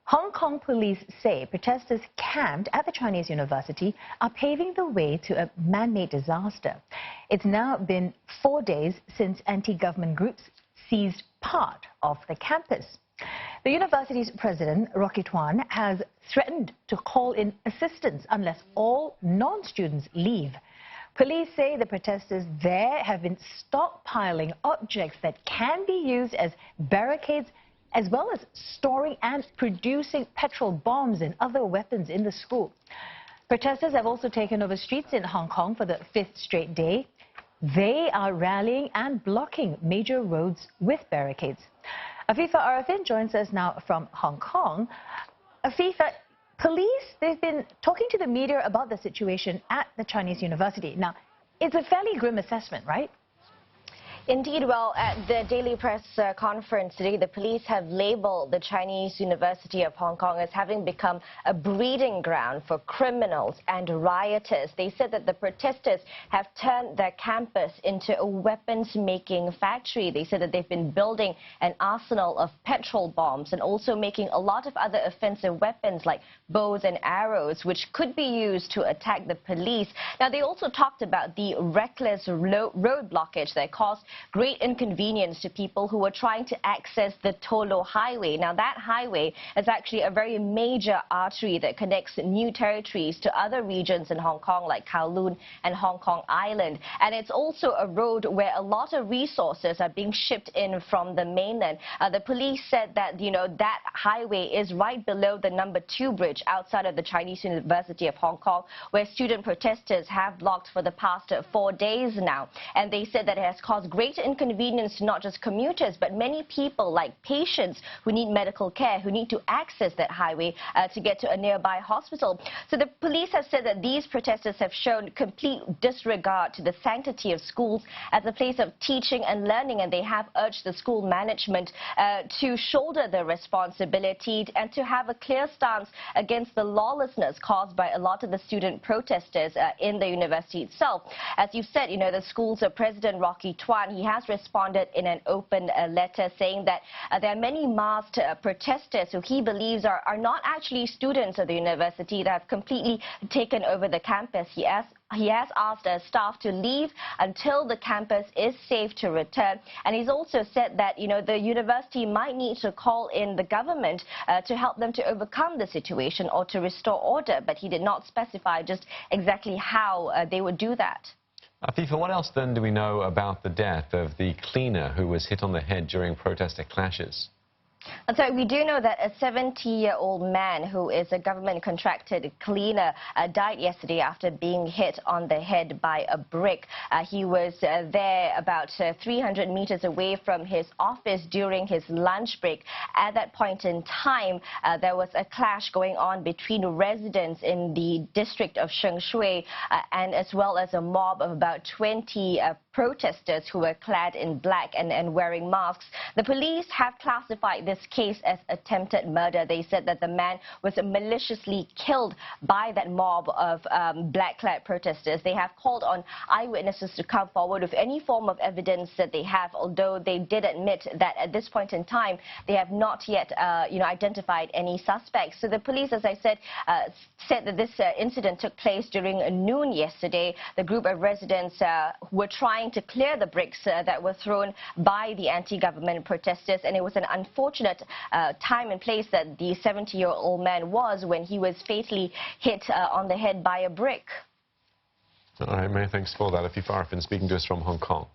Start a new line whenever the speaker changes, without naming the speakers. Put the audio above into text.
Hong Kong police say protesters camped at the Chinese university are paving the way to a man-made disaster. It's now been 4 days since anti-government groups seized part of the campus. The university's president, Rocky Tuan, has threatened to call in assistance unless all non-students leave. Police say the protesters there have been stockpiling objects that can be used as barricades, as well as storing and producing petrol bombs and other weapons in the school. Protesters have also taken over streets in Hong Kong for the 5th straight day. They are rallying and blocking major roads with barricades. Afifa Arifin joins us now from Hong Kong. Afifa, police, they've been talking to the media about the situation at the Chinese university. Now, it's a fairly grim assessment, right?
Indeed, well, at the daily press conference today, the police have labeled the Chinese University of Hong Kong as having become a breeding ground for criminals and rioters. They said that the protesters have turned their campus into a weapons-making factory. They said that they've been building an arsenal of petrol bombs and also making a lot of other offensive weapons like bows and arrows, which could be used to attack the police. Now, they also talked about the reckless road blockage that caused great inconvenience to people who were trying to access the Tolo Highway. Now, that highway is actually a very major artery that connects new territories to other regions in Hong Kong like Kowloon and Hong Kong Island. And it's also a road where a lot of resources are being shipped in from the mainland. The police said that, that highway is right below the number 2 bridge outside of the Chinese University of Hong Kong, where student protesters have blocked for the past 4 days now. And they said that it has caused great inconvenience to not just commuters, but many people like patients who need medical care, who need to access that highway to get to a nearby hospital. So the police have said that these protesters have shown complete disregard to the sanctity of schools as a place of teaching and learning, and they have urged the school management to shoulder the responsibility and to have a clear stance against the lawlessness caused by a lot of the student protesters in the university itself. As you said, the school's president, Rocky Tuan, he has responded in an open letter saying that there are many masked protesters who he believes are not actually students of the university that have completely taken over the campus. He has asked staff to leave until the campus is safe to return. And he's also said that, the university might need to call in the government to help them to overcome the situation or to restore order. But he did not specify just exactly how they would do that.
Afifa, what else then do we know about the death of the cleaner who was hit on the head during protester clashes?
And so we do know that a 70-year-old man who is a government-contracted cleaner died yesterday after being hit on the head by a brick. He was there about 300 meters away from his office during his lunch break. At that point in time, there was a clash going on between residents in the district of Sheng Shui and as well as a mob of about 20 protesters who were clad in black and wearing masks. The police have classified this case as attempted murder. They said that the man was maliciously killed by that mob of black-clad protesters. They have called on eyewitnesses to come forward with any form of evidence that they have, although they did admit that at this point in time they have not yet identified any suspects. So the police, as I said, said that this incident took place during noon yesterday. The group of residents were trying to clear the bricks that were thrown by the anti-government protesters, and it was an unfortunate time and place that the 70-year-old man was when he was fatally hit on the head by a brick.
All right, many thanks for that. Afifa Arifin speaking to us from Hong Kong.